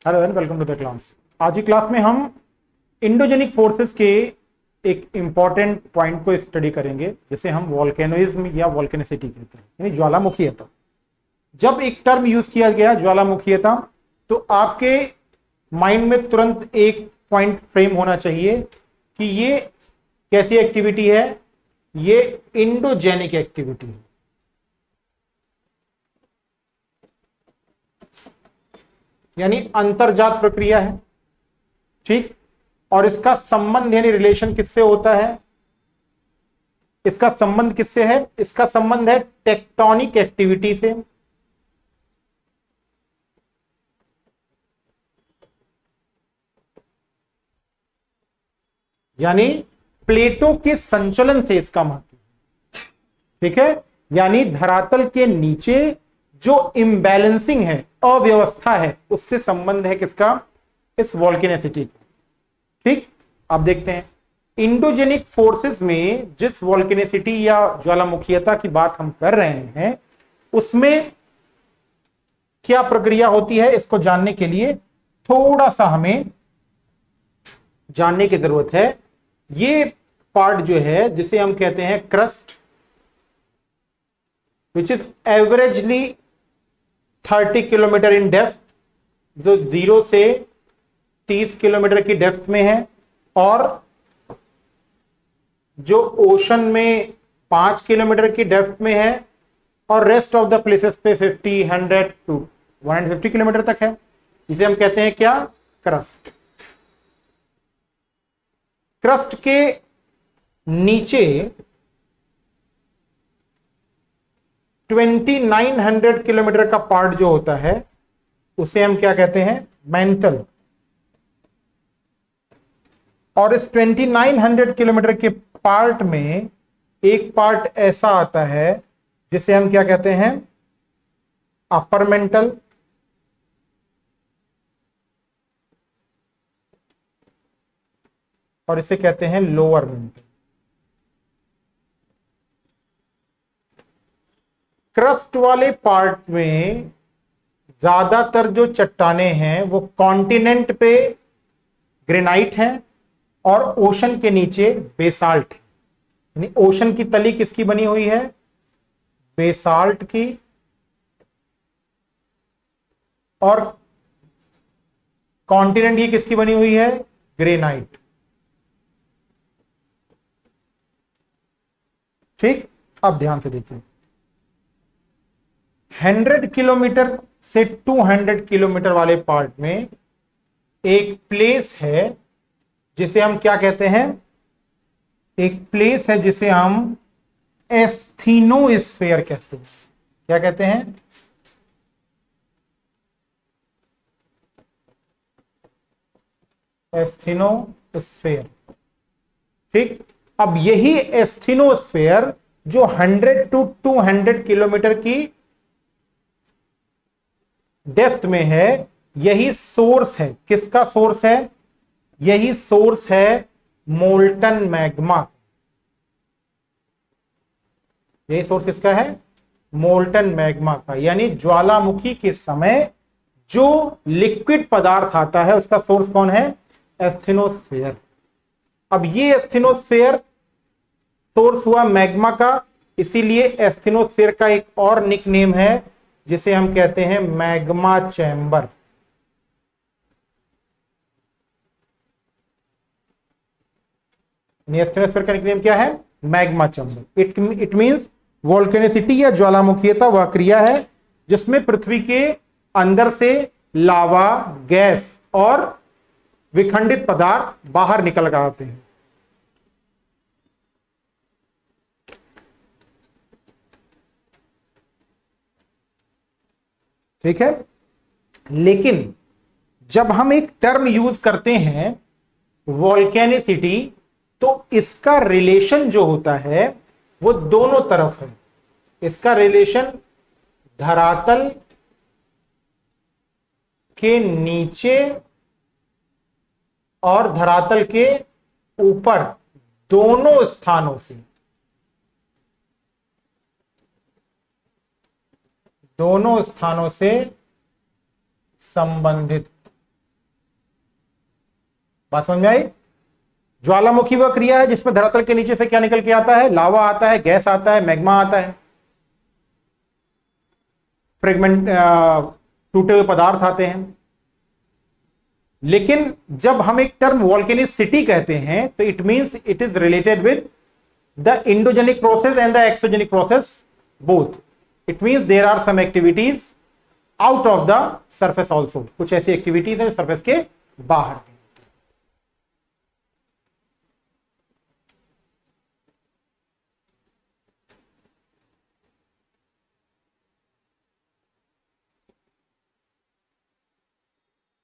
Hello and welcome to the class. आज की class में हम इंडोजेनिक फोर्सेस के एक इंपॉर्टेंट पॉइंट को स्टडी करेंगे, जिसे हम वोल्केनोइज्म या वोल्केनिसिटी कहते हैं, यानी ज्वालामुखीयता। जब एक टर्म यूज किया गया ज्वालामुखीयता, तो आपके माइंड में तुरंत एक पॉइंट फ्रेम होना चाहिए कि ये कैसी एक्टिविटी है। ये इंडोजेनिक एक्टिविटी है। यानी अंतर्जात प्रक्रिया है, ठीक। और इसका संबंध यानी रिलेशन किससे होता है? इसका संबंध किससे है? इसका संबंध है टेक्टोनिक एक्टिविटी से। यानी प्लेटों के संचलन से इसका महत्व, ठीक है। यानी धरातल के नीचे जो इम्बैलेंसिंग है, अव्यवस्था है, उससे संबंध है किसका? इस वोल्केनिसिटी का, ठीक। आप देखते हैं इंडोजेनिक फोर्सेस में जिस वोल्केनिसिटी या ज्वालामुखीयता की बात हम कर रहे हैं, उसमें क्या प्रक्रिया होती है, इसको जानने के लिए थोड़ा सा हमें जानने की जरूरत है। ये पार्ट जो है, जिसे हम कहते हैं crust, which is averagely 30 kilometre in depth, जो 0 से 30 किलोमीटर की डेप्थ में है, और जो ओशन में 5 किलोमीटर की डेप्थ में है, और रेस्ट ऑफ द प्लेसेस पे 50, 100 टू 150 किलोमीटर तक है। इसे हम कहते हैं क्या? क्रस्ट। क्रस्ट के नीचे 2900 किलोमीटर का पार्ट जो होता है, उसे हम क्या कहते हैं? मेंटल। और इस 2900 किलोमीटर के पार्ट में एक पार्ट ऐसा आता है जिसे हम क्या कहते हैं? Upper mantle. और इसे कहते हैं लोअर मेंटल। क्रस्ट वाले पार्ट में ज्यादातर जो चट्टानें हैं वो कॉन्टिनेंट पे ग्रेनाइट हैं, और ओशन के नीचे बेसाल्ट है। यानी ओशन की तली किसकी बनी हुई है? बेसाल्ट की। और कॉन्टिनेंट की किसकी बनी हुई है? ग्रेनाइट, ठीक। अब ध्यान से देखिए, 100 किलोमीटर से 200 किलोमीटर वाले पार्ट में एक प्लेस है जिसे हम क्या कहते हैं? एक प्लेस है जिसे हम एस्थीनोस्फेयर कहते हैं। क्या कहते हैं? एस्थीनोस्फेयर, ठीक। अब यही एस्थीनोस्फेयर जो 100 टू 200 किलोमीटर की डेप्थ में है, यही सोर्स है। किसका सोर्स है? यही सोर्स है मोल्टन मैग्मा। यही सोर्स किसका है? मोल्टन मैग्मा का। यानी ज्वालामुखी के समय जो लिक्विड पदार्थ आता है, उसका सोर्स कौन है? एस्थीनोस्फेयर। अब ये एस्थीनोस्फेयर सोर्स हुआ मैग्मा का, इसीलिए एस्थीनोस्फेयर का एक और निक नेम है जिसे हम कहते हैं मैग्मा चैम्बर। एस्थीनोस्फेयर का निक नेम क्या है? Magma chamber. इट मींस वोल्केनिसिटी या ज्वालामुखीयता वह क्रिया है जिसमें पृथ्वी के अंदर से लावा, गैस और विखंडित पदार्थ बाहर निकल कर आते हैं। ठीक है। लेकिन जब हम एक टर्म यूज करते हैं वोल्केनिसिटी, तो इसका रिलेशन जो होता है वो दोनों तरफ है। इसका रिलेशन धरातल के नीचे और धरातल के ऊपर, दोनों स्थानों से, संबंधित। बात समझ में आई? ज्वालामुखी वह क्रिया है जिसमें धरातल के नीचे से क्या निकल के आता है? लावा आता है, गैस आता है, मैग्मा आता है, फ्रेगमेंट टूटे हुए पदार्थ आते हैं। लेकिन जब हम एक टर्म वॉल्केनिसिटी कहते हैं तो it means it is related with the endogenic process and the exogenic process both. It means there are some activities out of the surface also, कुछ ऐसी एक्टिविटीज हैं सरफेस के बाहर।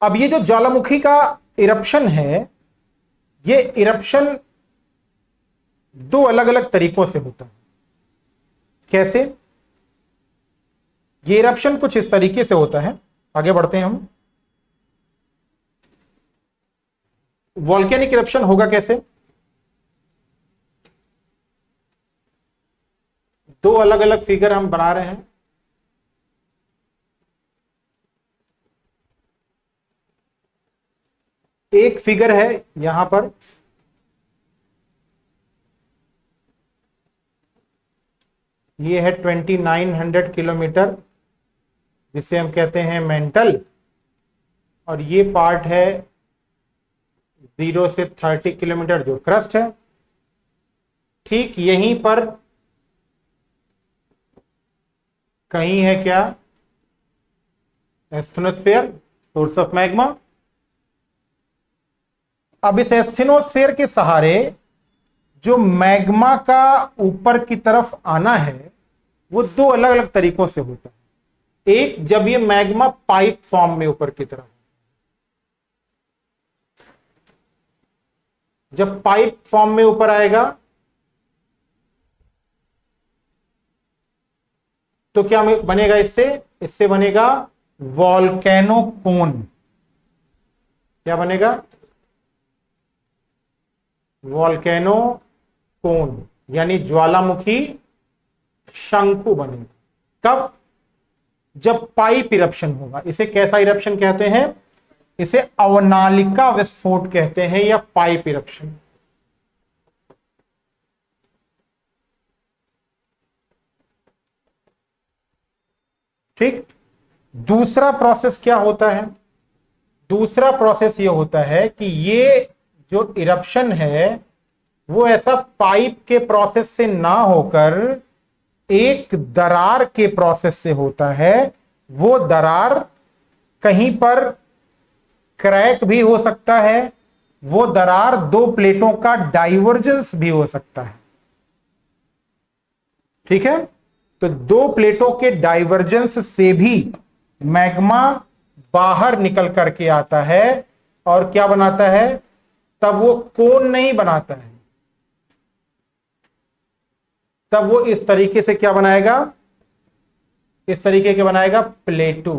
अब ये जो ज्वालामुखी का इरप्शन है, ये इरप्शन दो अलग अलग तरीकों से होता है। कैसे? ये इरप्शन कुछ इस तरीके से होता है, आगे बढ़ते हैं हम। वॉल्केनिक इरप्शन होगा कैसे? दो अलग अलग फिगर हम बना रहे हैं। एक फिगर है यहां पर, ये है 2900 किलोमीटर, जिसे हम कहते हैं मेंटल, और ये पार्ट है 0 से 30 किलोमीटर जो क्रस्ट है। ठीक यहीं पर कहीं है क्या? Asthenosphere, source of magma. अब इस एस्थेनोस्फीयर के सहारे जो मैग्मा का ऊपर की तरफ आना है वो दो अलग अलग तरीकों से होता है। एक, जब ये मैग्मा पाइप फॉर्म में ऊपर की तरफ, जब पाइप फॉर्म में ऊपर आएगा तो क्या बनेगा? इससे बनेगा वॉल्केनो कोन। क्या बनेगा? वॉल्केनो कोन, यानी ज्वालामुखी शंकु बनेगा। कब? जब पाइप इरप्शन होगा। इसे कैसा इरप्शन कहते हैं? इसे अवनालिका विस्फोट कहते हैं या पाइप इरप्शन। ठीक। दूसरा प्रोसेस क्या होता है? दूसरा प्रोसेस यह होता है कि ये जो इरप्शन है वो ऐसा पाइप के प्रोसेस से ना होकर एक दरार के प्रोसेस से होता है। वो दरार कहीं पर क्रैक भी हो सकता है, वो दरार दो प्लेटों का डाइवर्जेंस भी हो सकता है। ठीक है? तो दो प्लेटों के डाइवर्जेंस से भी मैग्मा बाहर निकल करके आता है और क्या बनाता है? तब वो कोन नहीं बनाता है, तब वो इस तरीके से क्या बनाएगा? इस तरीके के बनाएगा प्लेटू।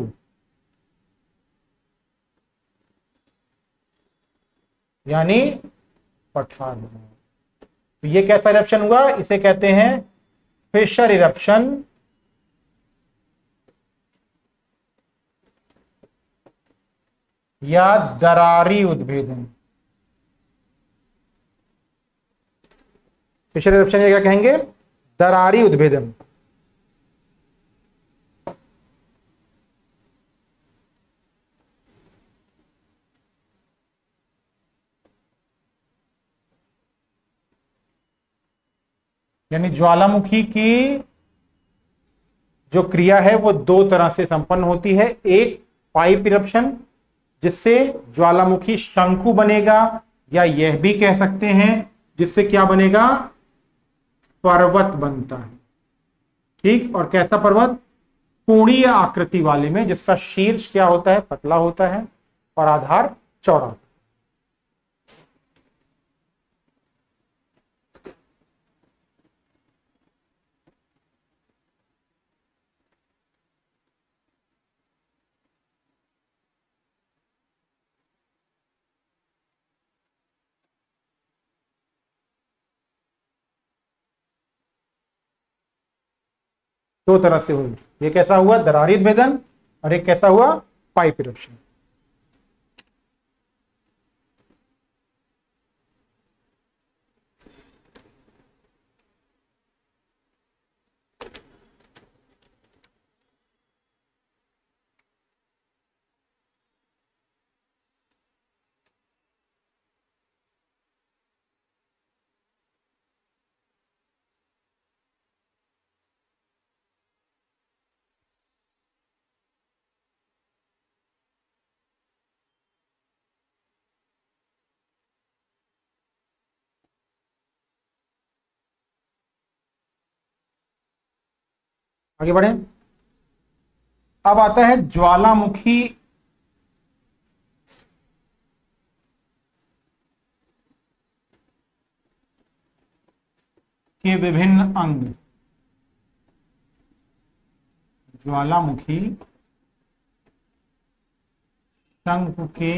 यानी पठार। तो ये कैसा इरप्शन हुआ? इसे कहते हैं फिशर इरप्शन या दरारी उद्भेदन। फिशर इरप्शन या क्या कहेंगे? दरारी उद्भेदन। यानी ज्वालामुखी की जो क्रिया है वो दो तरह से संपन्न होती है। एक, पाइप इरप्शन, जिससे ज्वालामुखी शंकु बनेगा, या यह भी कह सकते हैं जिससे क्या बनेगा? पर्वत बनता है। ठीक। और कैसा पर्वत? कोणीय आकृति वाले में, जिसका शीर्ष क्या होता है? पतला होता है और आधार चौड़ा। दो तरह से हुई। ये कैसा हुआ? दरारी उद्भेदन, और एक कैसा हुआ? Pipe eruption. आगे बढ़े। अब आता है ज्वालामुखी के विभिन्न अंग। ज्वालामुखी शंकु के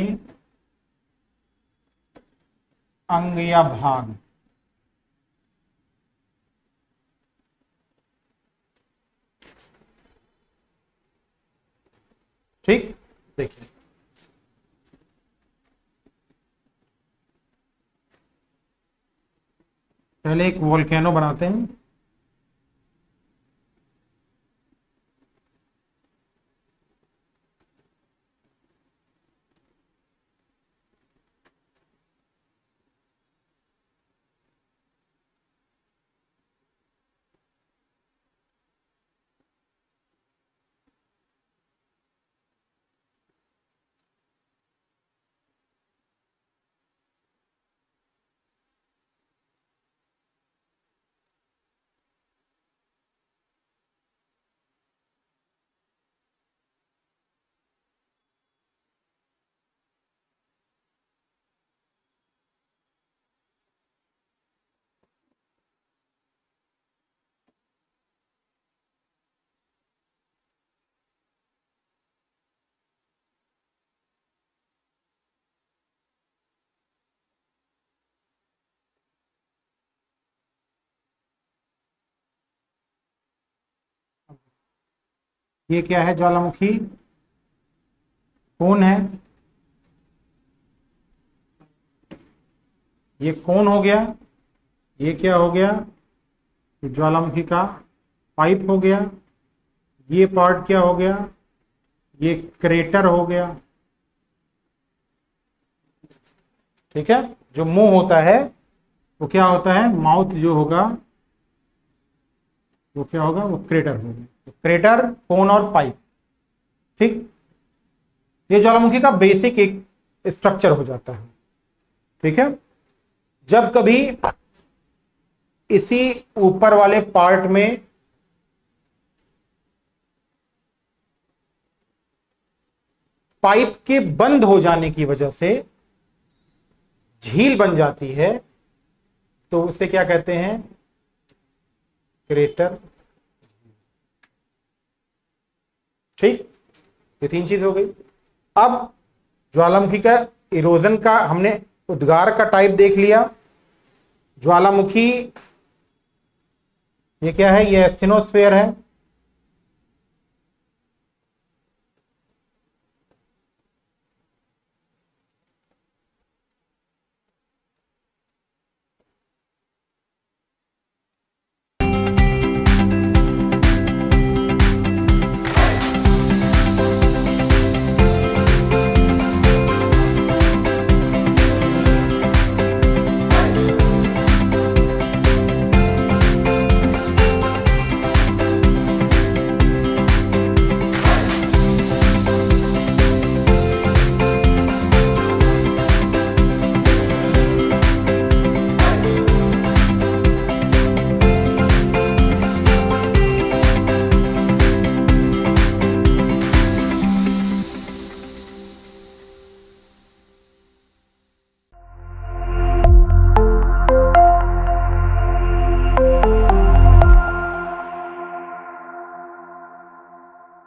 अंग या भाग। ठीक, देखिए पहले एक वोल्केनो बनाते हैं। ये क्या है? ज्वालामुखी कौन है? ये कौन हो गया? ये क्या हो गया? ये ज्वालामुखी का पाइप हो गया। ये पार्ट क्या हो गया? ये क्रेटर हो गया। ठीक है, जो मुंह होता है वो क्या होता है? माउथ जो होगा वो क्या होगा? वो क्रेटर होगा। तो क्रेटर, कोन और पाइप। ठीक, ये ज्वालामुखी का बेसिक एक स्ट्रक्चर हो जाता है। ठीक है, जब कभी इसी ऊपर वाले पार्ट में पाइप के बंद हो जाने की वजह से झील बन जाती है तो उसे क्या कहते हैं? क्रेटर। ठीक, ये तीन चीज हो गई। अब ज्वालामुखी का इरोजन का हमने उद्गार का टाइप देख लिया। ज्वालामुखी ये क्या है? ये एस्थेनोस्फेयर है।